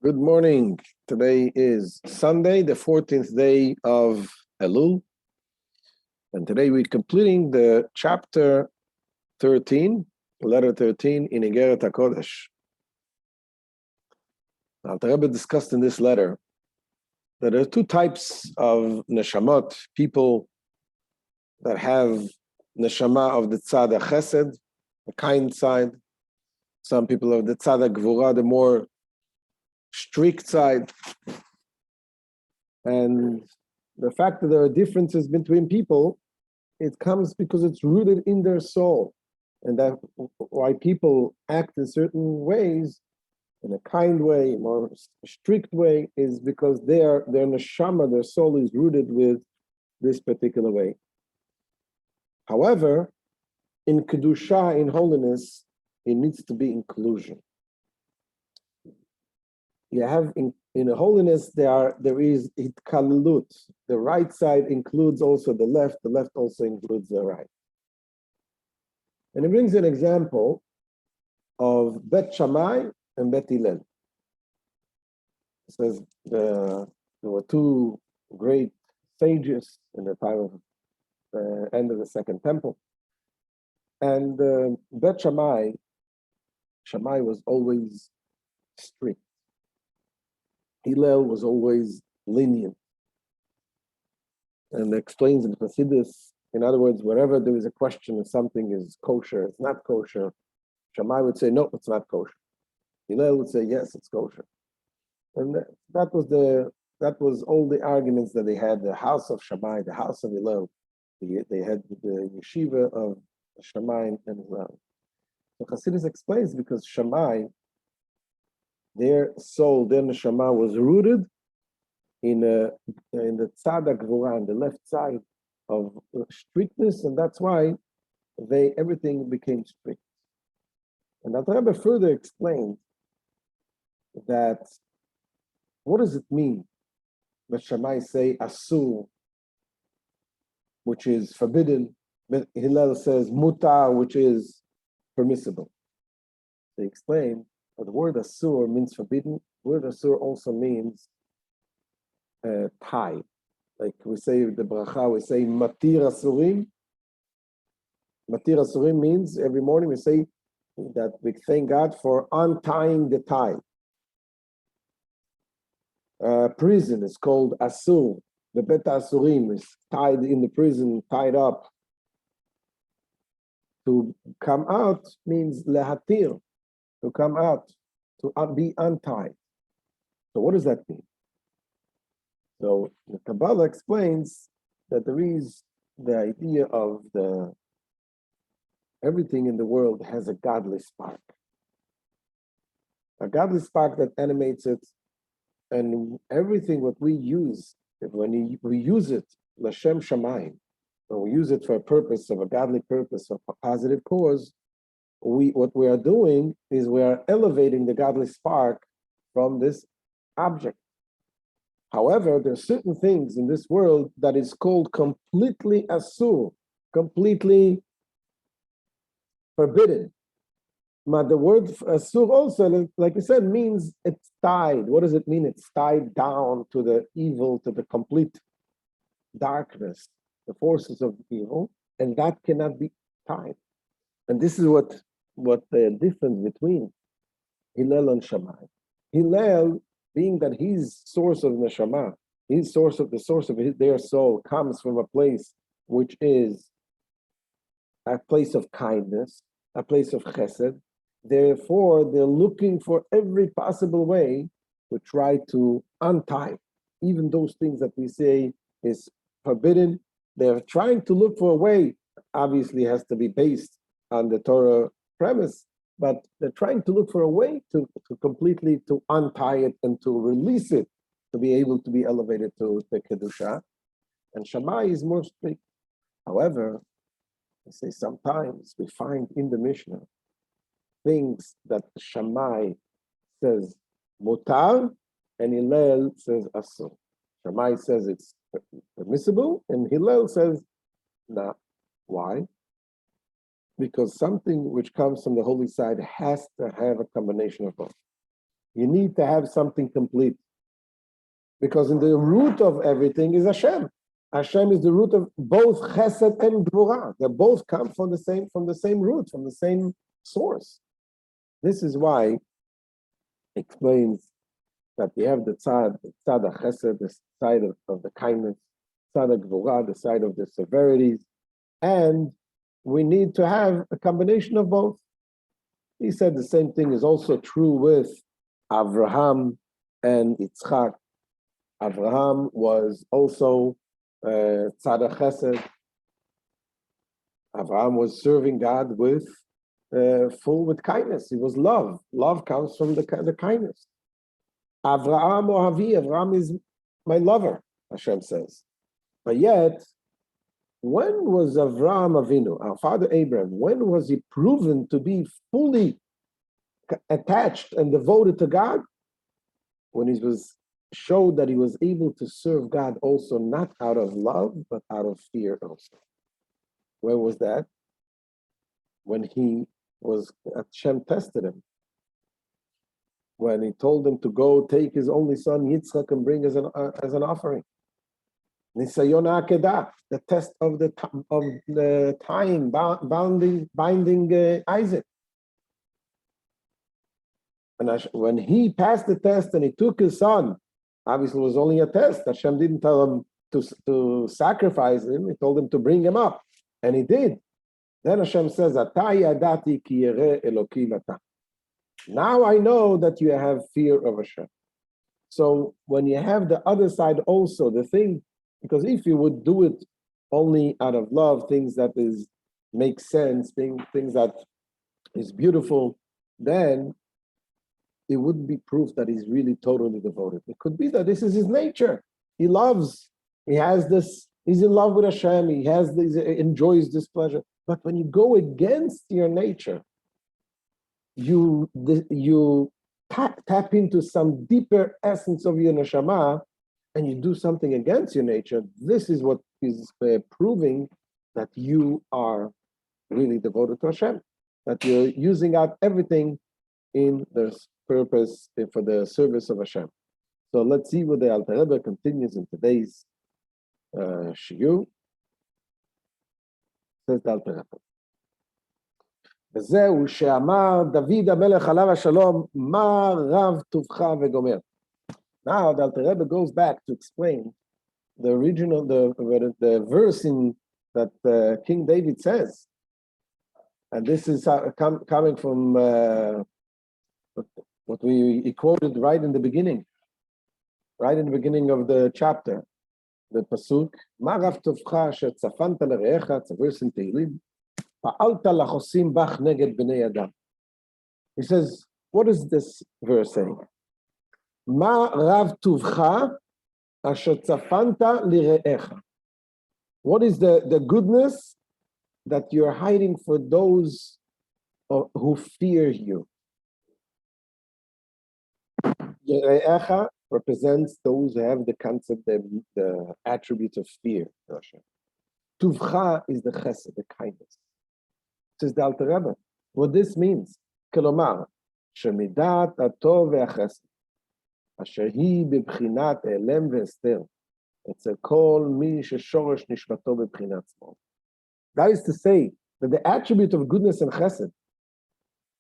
Good morning. Today is Sunday, the 14th day of Elul. And today we're completing the chapter 13, letter 13 in Igeret Hakodesh. Now, the Rebbe discussed in this letter that there are two types of neshamot, people that have neshama of the tzad chesed, the kind side. Some people of the tzad gevurah, the more strict side. And the fact that there are differences between people, it comes because it's rooted in their soul. And that's why people act in certain ways, in a kind way, more strict way, is because their neshama, their soul is rooted with this particular way. However, in kedusha, in holiness, it needs to be inclusion. You have in holiness there is itkalut. The right side includes also the left also includes the right. And it brings an example of Bet Shammai and Bet Hillel. It says there were two great sages in the time of the end of the Second Temple. And Bet Shammai was always strict. Hillel was always lenient. And explains in Chassidus, in other words, wherever there is a question if something is kosher, it's not kosher, Shammai would say, no, it's not kosher. Hillel would say, yes, it's kosher. And that was all the arguments that they had, the house of Shammai, the house of Hillel. They had the yeshiva of Shammai and Hillel. So Chassidus explains because Shammai, their soul, their neshama was rooted in the tzad gevurah, on the left side of strictness, and that's why everything became strict. And the Rebbe further explained that what does it mean that Shammai say asur, which is forbidden, but Hillel says mutar, which is permissible. They explain the word asur means forbidden. The word asur also means tie. Like we say the bracha, we say matir asurim. Matir asurim means every morning we say that we thank God for untying the tie. Prison is called asur. The bet asurim is tied in the prison, tied up. To come out means lehatir. To come out, to be untied. So what does that mean? So the Kabbalah explains that there is the idea of everything in the world has a godly spark. A godly spark that animates it, and everything what we use, when we use it, l'shem shamayim, when we use it for a purpose, of a godly purpose, of a positive cause, what we are doing is we are elevating the godly spark from this object. However, there are certain things in this world that is called completely asur, completely forbidden. But the word asur also, like I said, means it's tied. What does it mean? It's tied down to the evil, to the complete darkness, the forces of evil, and that cannot be tied. And this is what the difference between Hillel and Shammai. Hillel, being that his source of neshama, the source of their soul comes from a place which is a place of kindness, a place of chesed. Therefore, they're looking for every possible way to try to untie even those things that we say is forbidden. They're trying to look for a way. Obviously, it has to be based on the Torah premise, but they're trying to look for a way to completely to untie it and to release it, to be able to be elevated to the kedusha. And Shammai is more strict. However, I say sometimes we find in the Mishnah things that Shammai says mutar and Hillel says asur. Shammai says it's permissible and Hillel says nah. Why? Because something which comes from the holy side has to have a combination of both. You need to have something complete. Because in the root of everything is Hashem. Hashem is the root of both chesed and gevurah. They both come from the same root, from the same source. This is why it explains that we have the tzad of chesed, the side of the kindness, tzad of gevurah, the side of the severities, and we need to have a combination of both. He said the same thing is also true with Avraham and Yitzchak. Avraham was also tzad of chesed. Avraham was serving God with full with kindness. It was love. Love comes from the kindness. Avraham Ohavi, Avraham is my lover, Hashem says. But yet, when was Avraham Avinu, our father Abraham, when was he proven to be fully attached and devoted to God? When he was showed that he was able to serve God also not out of love, but out of fear also. Where was that? When Hashem tested him. When he told him to go take his only son Yitzchak and bring as an offering. Nisayon Akedah, the test of the time binding Isaac. And when he passed the test and he took his son, obviously it was only a test. Hashem didn't tell him to sacrifice him. He told him to bring him up, and he did. Then Hashem says, "Atah ki yireh Eloki lata." Now I know that you have fear of Hashem. So when you have the other side also, the thing, because if you would do it only out of love, things that make sense, things that is beautiful, then it wouldn't be proof that he's really totally devoted. It could be that this is his nature. He loves, he has this, he's in love with Hashem, he enjoys this pleasure. But when you go against your nature, you tap into some deeper essence of your neshama, and you do something against your nature. This is what is proving that you are really devoted to Hashem, that you're using out everything in the purpose for the service of Hashem. So let's see what the Alter Rebbe continues in today's shiur. Says the Alter Rebbe. וזהו שאמר דוד המלך עליו השלום, מה רב טובך וגומר. Now the Alter Rebbe goes back to explain the original, the verse in that King David says, and this is coming from what he quoted right in the beginning of the chapter, the pasuk, מה רב טובך אשר צפנת לרעך, it's a verse in Tehillim, פעלת לחוסים בך נגד בני אדם. He says, what is this verse saying? מה רב טובך אשר צפנת לרעך. What is the goodness that you're hiding for those who fear you? רעך represents those who have the concept, the attributes of fear. טובך is the chesed, the kindness. Says the Alter Rebbe, what this means, כלומר, שמידת הטוב והחסד, אשר היא בבחינת העלם והסתר, אצל כל מי ששורש נשמתו בבחינת שמאל. That is to say, that the attribute of goodness and chesed,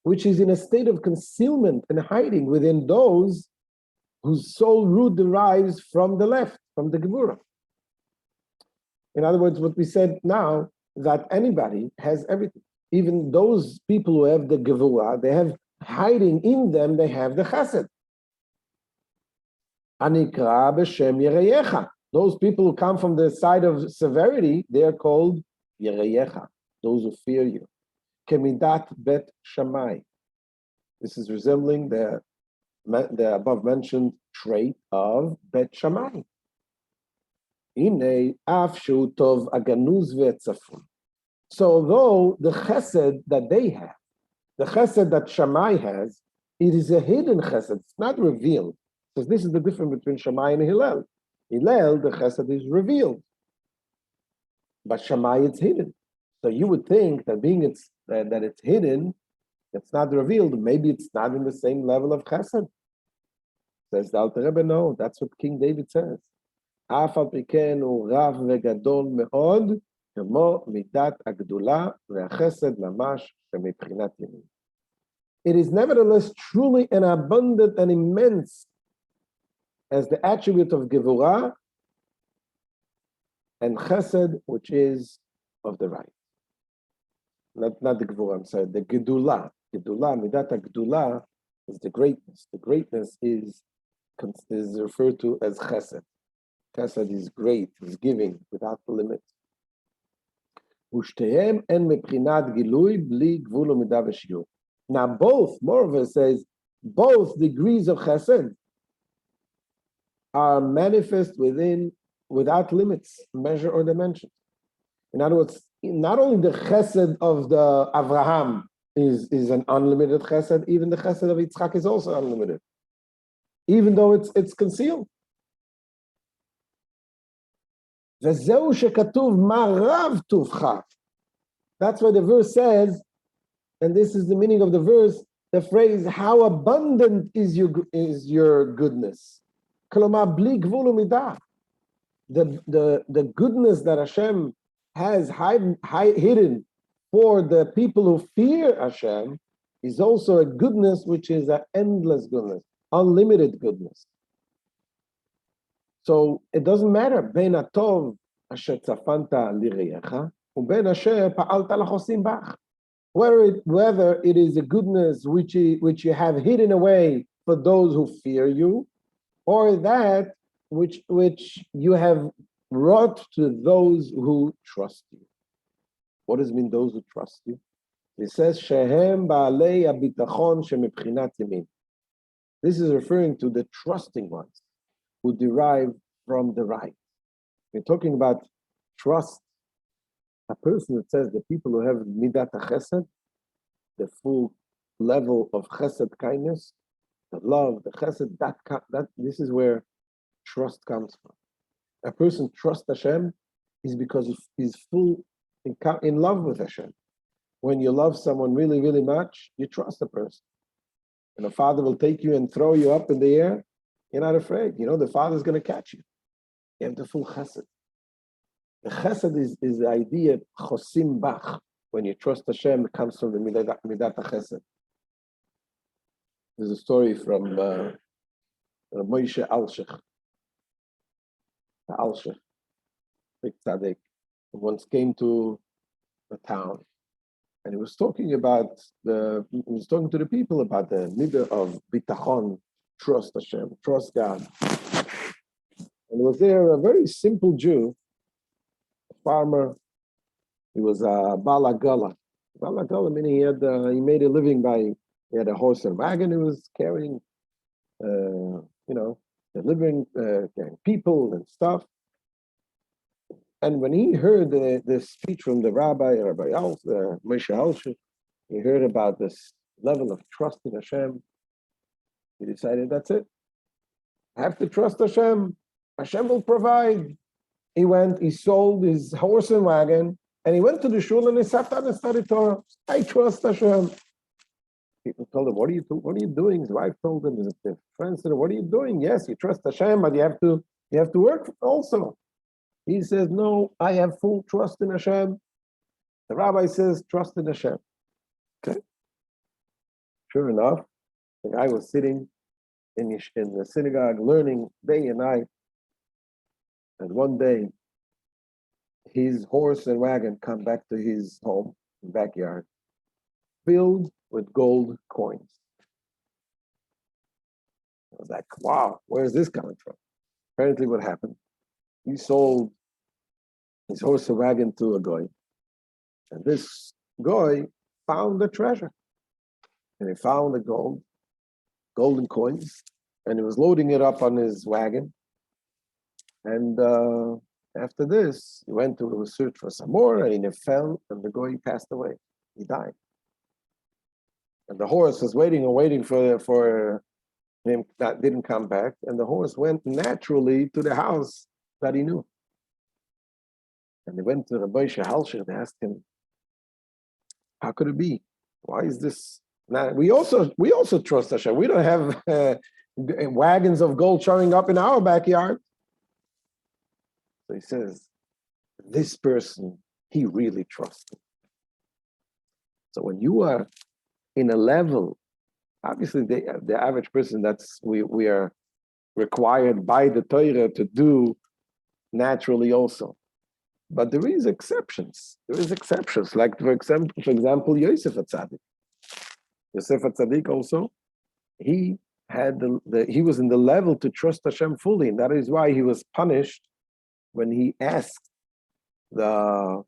which is in a state of concealment and hiding within those whose soul root derives from the left, from the gevurah. In other words, what we said now, that anybody has everything. Even those people who have the gevurah, they have hiding in them, they have the chesed. Anikra b'shem yereyecha. Those people who come from the side of severity, they are called yereyecha, those who fear you. Kemidat bet shamai. This is resembling the above mentioned trait of bet shamai. Inei af shu tov aganuz ve'tzafun. So although the chesed that they have, the chesed that Shammai has, it is a hidden chesed, it's not revealed. Because this is the difference between Shammai and Hillel. Hillel, the chesed is revealed. But Shammai, it's hidden. So you would think that that it's hidden, it's not revealed, maybe it's not in the same level of chesed. Says the Alter Rebbe, no, that's what King David says. אף על פי כן הוא רב וגדול מאוד, כמו מידת הגדולה והחסד ממש שמבחינת ימין. It is nevertheless truly and abundant and immense as the attribute of gevurah and chesed, which is of the right. Not the gevurah, I'm sorry, the gedula. Gedula, midat gedula is the greatness. The greatness is referred to as chesed. Chesed is great, is giving without limit. ושתיהם הן מבחינת גילוי בלי גבול ומידה ושיעור. Now both, moreover says, both degrees of chesed are manifest without limits, measure or dimension. In other words, not only the chesed of the Avraham is an unlimited chesed, even the chesed of Yitzchak is also unlimited, even though it's concealed. וזהו שכתוב מה רב טובך. That's why the verse says, and this is the meaning of the verse, the phrase, how abundant is your goodness. כלומר, בלי גבול ומידה. The goodness that Hashem has hidden for the people who fear Hashem is also a goodness which is an endless goodness, unlimited goodness. So it doesn't matter, בין הטוב אשר צפנת לרעך, ובין אשר פעלת לחוסים בך. Whether it is a goodness which you have hidden away for those who fear you, or that which you have brought to those who trust you. What does it mean, those who trust you? It says, שהם בעלי הביטחון שמבחינת ימין. This is referring to the trusting ones who derive from the right. We're talking about trust. A person that says the people who have midat chesed, the full level of chesed kindness, the love, the chesed, that this is where trust comes from. A person trusts Hashem is because he's full in love with Hashem. When you love someone really, really much, you trust the person. And a father will take you and throw you up in the air, you're not afraid. You know the father's going to catch you. You have the full chesed. The chesed is the idea, chosim bach. When you trust Hashem, it comes from the midat chesed. There's a story from Moshe Alshech. The Alshech, big tzaddik, once came to a town, and he was talking to the people about the midah of bitachon, trust Hashem, trust God. And was there a very simple Jew, a farmer. He was a balagala. Balagala meaning he made a living he had a horse and wagon. He was carrying, delivering people and stuff. And when he heard the speech from the Rabbi Moshe Alshech, he heard about this level of trust in Hashem. He decided, that's it. I have to trust Hashem. Hashem will provide. He sold his horse and wagon, and he went to the shul and he sat down and studied Torah. I trust Hashem. People told him, what are you doing? His wife told him, his friends said, what are you doing? Yes, you trust Hashem, but you have to work also. He says, no, I have full trust in Hashem. The rabbi says, trust in Hashem. Okay. Sure enough, the guy was sitting in the synagogue learning day and night. And one day, his horse and wagon come back to his home, backyard, filled with gold coins. I was like, wow, where is this coming from? Apparently what happened, he sold his horse and wagon to a goy. And this goy found the treasure. And he found the golden coins, and he was loading it up on his wagon. And after this, he went to search for some more, and he fell, and the goy passed away. He died. And the horse was waiting for him that didn't come back, and the horse went naturally to the house that he knew. And they went to Rabbi Shlomo Zalman and asked him, how could it be? Why is this? Now, we also trust Hashem. We don't have wagons of gold showing up in our backyard. So he says, this person, he really trusts him. So when you are in a level, obviously the average person, that's we are required by the Torah to do naturally also. But there is exceptions. There is exceptions. Like for example, Yosef HaTzadik. Yosef HaTzadik also, he had he was in the level to trust Hashem fully, and that is why he was punished when he asked the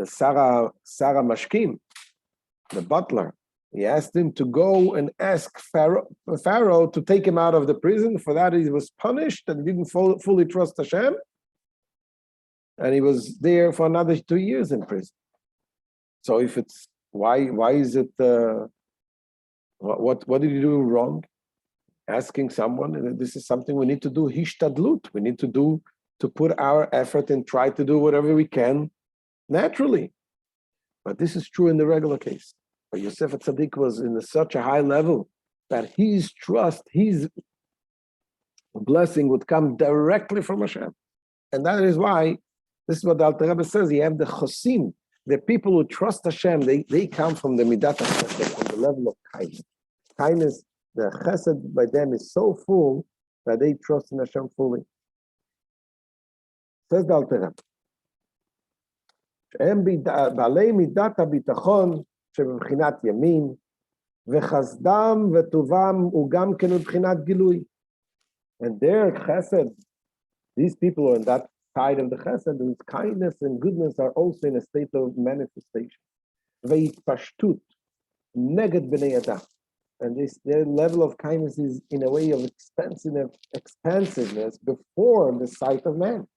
Sarah Mashkim, the butler. He asked him to go and ask Pharaoh to take him out of the prison. For that, he was punished and didn't fully trust Hashem. And he was there for another 2 years in prison. So if it's, why is it, what did he do wrong? Asking someone, this is something we need to do, hishtadlut. We need to put our effort and try to do whatever we can naturally. But this is true in the regular case. But Yosef HaTzadik was in such a high level that his trust, his blessing would come directly from Hashem. And that is why, this is what the Alter Rebbe says, you have the chosim, the people who trust Hashem, they come from the midat chesed, from the level of kindness. Kindness, the chesed by them is so full that they trust in Hashem fully. Says the Alter Rebbe, שהם בעלי מידת הביטחון שבבחינת ימין, וחסדם וטובם הוא גם כן מבחינת גילוי. And their chesed, these people are in that side of the chesed, whose kindness and goodness are also in a state of manifestation. והתפשטות נגד בני אדם. And their level of kindness is in a way of expansiveness before the sight of man.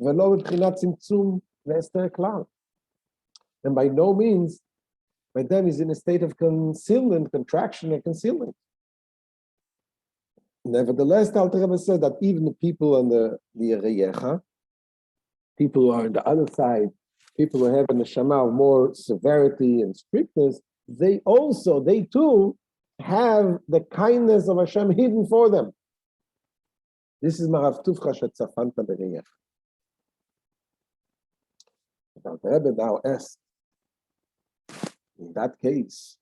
ולא מבחינת צמצום והסתר כלל. And by no means, by them is in a state of concealment, contraction, and concealment. Nevertheless, the Alter Rebbe said that even the people on the Reyecha, people who are on the other side, people who have a neshama of more severity and strictness, they too have the kindness of Hashem hidden for them. This is Marav Tuvcha shetzafanta bereyecha. The Alter Rebbe now asks, in that case,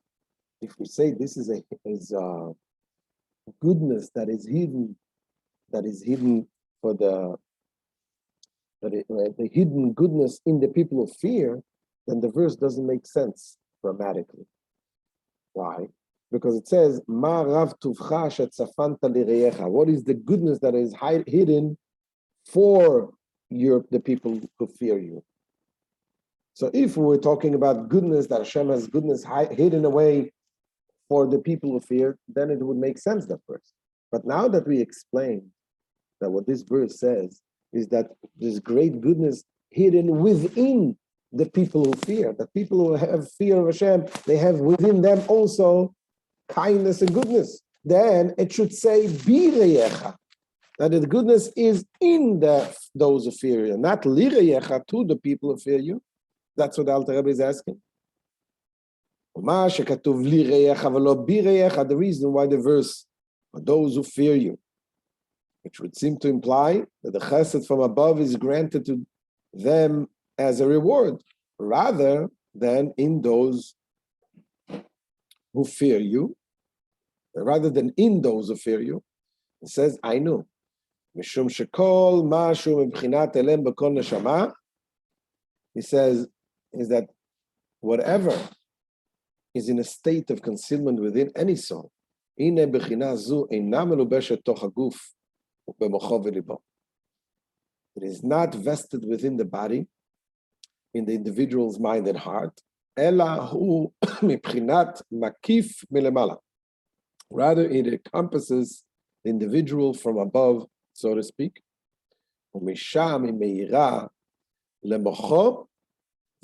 if we say this is a goodness that is hidden for the hidden goodness in the people of fear, then the verse doesn't make sense grammatically. Why? Because it says, Ma rav tuvcha shetzafanta lireyecha. What is the goodness that is hidden for the people who fear you? So if we're talking about goodness, that Hashem has goodness hidden away for the people who fear, then it would make sense, that verse. But now that we explain that what this verse says is that there's great goodness hidden within the people who fear. The people who have fear of Hashem, they have within them also kindness and goodness. Then it should say, Bireyecha, that the goodness is in those who fear you, not Lireyecha, to the people who fear you. That's what the Alter Rebbe is asking. The reason why the verse, for those who fear you, which would seem to imply that the chesed from above is granted to them as a reward, rather than in those who fear you, rather than in those who fear you. It says, I know. Mishum shekol mashu mebchinat elem b'kol neshama. He says, is that whatever is in a state of concealment within any soul, it is not vested within the body, in the individual's mind and heart. Rather, it encompasses the individual from above, so to speak.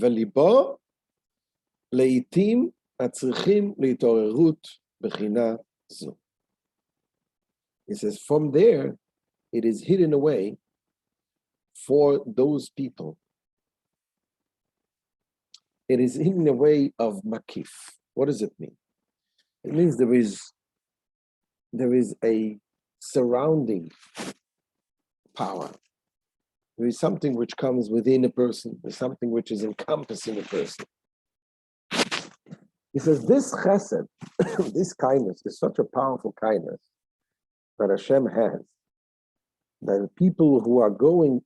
וליבו לעתים הצריכים להתעוררות בחינה זו. It says, from there, it is hidden away for those people. It is hidden away of makif. What does it mean? It means there is a surrounding power. There is something which comes within a person. There's something which is encompassing a person. He says this chesed, this kindness is such a powerful kindness that Hashem has, that the people who are going,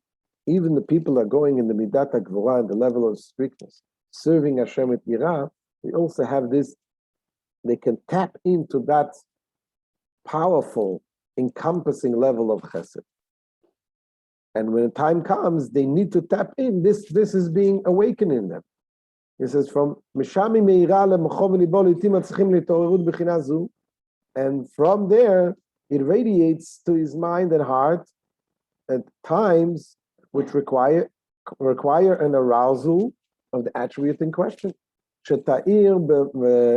even the people are going in the midat gevurah, the level of strictness, serving Hashem with yirah, they also have this, they can tap into that powerful, encompassing level of chesed. And when the time comes, they need to tap in. This is being awakened in them. He says, from Mishami Meira leMachov Libo Litim Tzrichim Litorerut Bechina Zu, and from there it radiates to his mind and heart at times which require an arousal of the attribute in question. שתאיר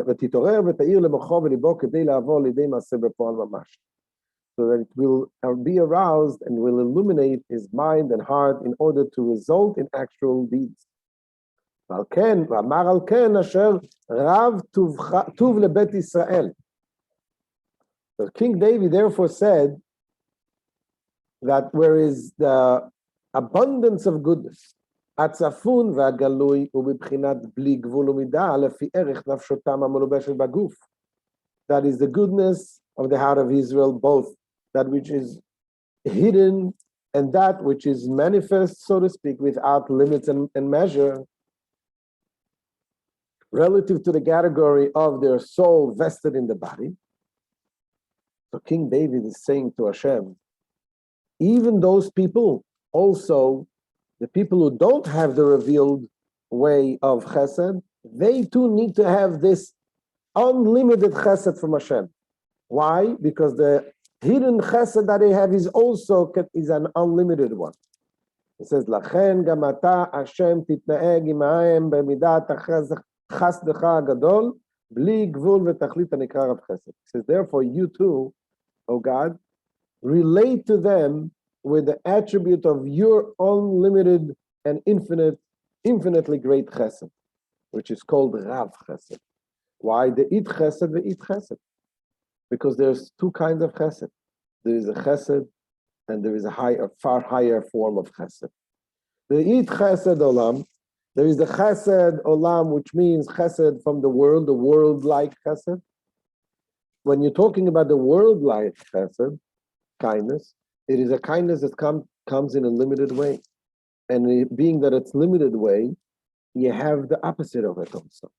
ותתעורר ותאיר למוחו ולבו כדי לעבור לידי מעשה בפועל ממש. So that it will be aroused and will illuminate his mind and heart in order to result in actual deeds. ועל כן, ואמר על כן אשר רב טוב לבית ישראל. So King David therefore said that where is the abundance of goodness, הצפון והגלוי ובבחינת בלי גבול ומידה לפי ערך נפשותם המלובשת בגוף. That is the goodness of the heart of Israel, both that which is hidden and that which is manifest, so to speak, without limits and measure, relative to the category of their soul vested in the body. So King David is saying to Hashem, even those people, also the people who don't have the revealed way of chesed, they too need to have this unlimited chesed from Hashem. Why? Because the hidden chesed that they have is also an unlimited one. It says, "Lachen gamata Hashem titnaeg imahem b'midat chesdecha gadol bli gvul v'tachlit hanikra rav chesed." It says, therefore, you too, O God, relate to them with the attribute of your unlimited and infinitely great chesed, which is called Rav Chesed. Why? The it chesed, the it chesed. Because there's two kinds of chesed. There is a chesed, and there is a far higher form of chesed. The it chesed olam, there is the chesed olam, which means chesed from the world-like chesed. When you're talking about the world-like chesed, kindness, it is a kindness that comes in a limited way. And being that it's limited way, you have the opposite of it also.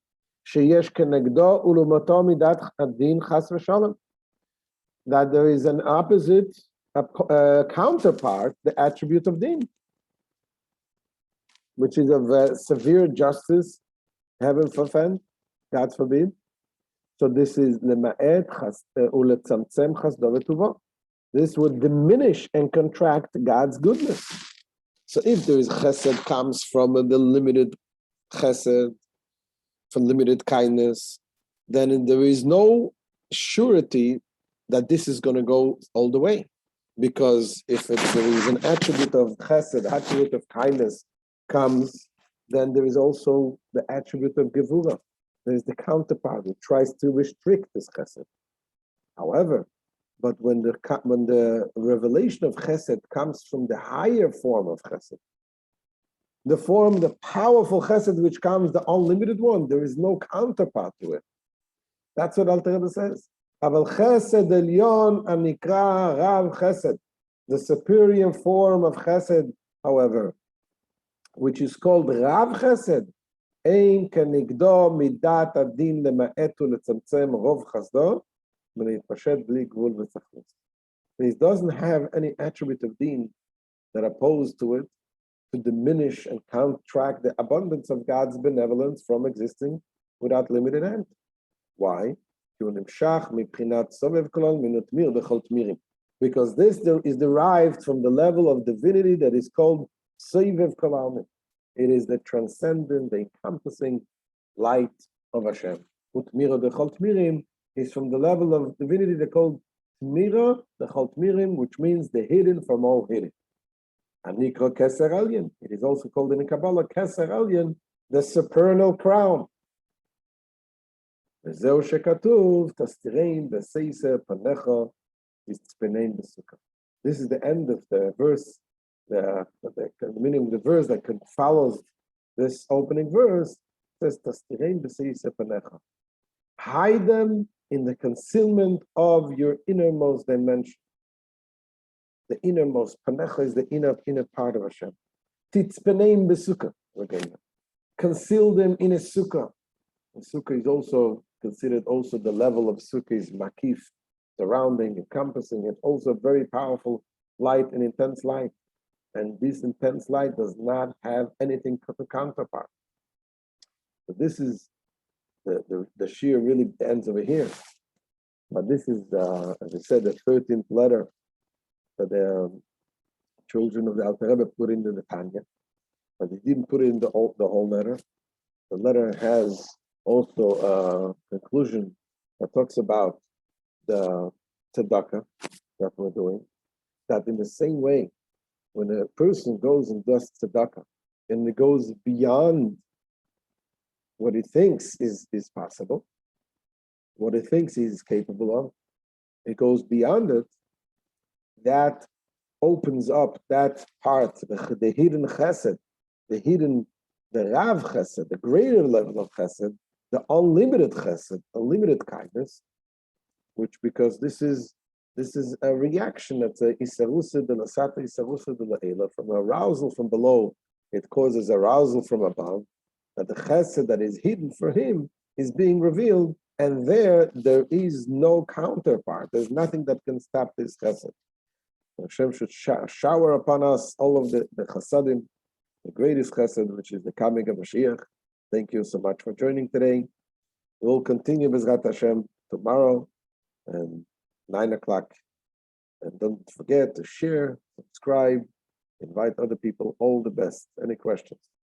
Sheyesh kenegdo ulumato midat adin chas v'shalom. That there is an opposite, counterpart, the attribute of din, which is of severe justice, heaven forfend, God forbid. So this is lema'et uletzamtzem chasdo v'tuvo. This would diminish and contract God's goodness. So if there is chesed comes from the limited chesed, from limited kindness, then there is no surety that this is going to go all the way. Because if there is an attribute of chesed, attribute of kindness comes, then there is also the attribute of gevurah. There is the counterpart that tries to restrict this chesed. However, but when the revelation of chesed comes from the higher form of chesed, the powerful chesed which comes, the unlimited one, there is no counterpart to it. That's what Alter Rebbe says. Aval chesed elyon anikra rav chesed, the superior form of chesed, however, which is called rav chesed, ein kenigdo midat adin lema'etu letzamtzem rov chasdo. It doesn't have any attribute of deen that opposed to it to diminish and counteract the abundance of God's benevolence from existing without limited end. Why? Because this is derived from the level of divinity that is called Sovev Kol Almin. It is the transcendent, the encompassing light of Hashem. Is from the level of divinity they called Tmira, the Chol Tmirim, which means the hidden from all hidden. Anikra Keser Elyon. It is also called in the Kabbalah Keser Elyon, the supernal crown. Vezeu shekatuv tastirein v'seisa panecha This is the end of the verse, the meaning of the verse that follows this opening verse. Says, hide them in the concealment of your innermost dimension. The innermost, panecha is the inner part of Hashem. Titzpeneim besukkah, conceal them in a sukkah. And sukkah is also considered also the level of sukkah is makif, surrounding, encompassing. It's also very powerful light and intense light. And this intense light does not have anything to counterpart. So this is the shir really ends over here. But this is, as I said, the 13th letter that the children of the Alter Rebbe put into the Tanya. But he didn't put it in the whole letter. The letter has also a conclusion that talks about the tzedakah that we're doing. That in the same way, when a person goes and does tzedakah, and it goes beyond what he thinks is possible, what he thinks he's capable of, it goes beyond it, that opens up that part, the hidden chesed, the Rav chesed, the greater level of chesed, the unlimited chesed, unlimited kindness, which because this is a reaction that's a isarusa de la sata, isarusa de la ela, from arousal from below, it causes arousal from above, that the chesed that is hidden for him is being revealed, and there is no counterpart. There's nothing that can stop this chesed. Hashem should shower upon us all of the chesedim, the greatest chesed, which is the coming of Mashiach. Thank you so much for joining today. We'll continue B'ezrat Hashem tomorrow and 9 o'clock. And don't forget to share, subscribe, invite other people. All the best. Any questions?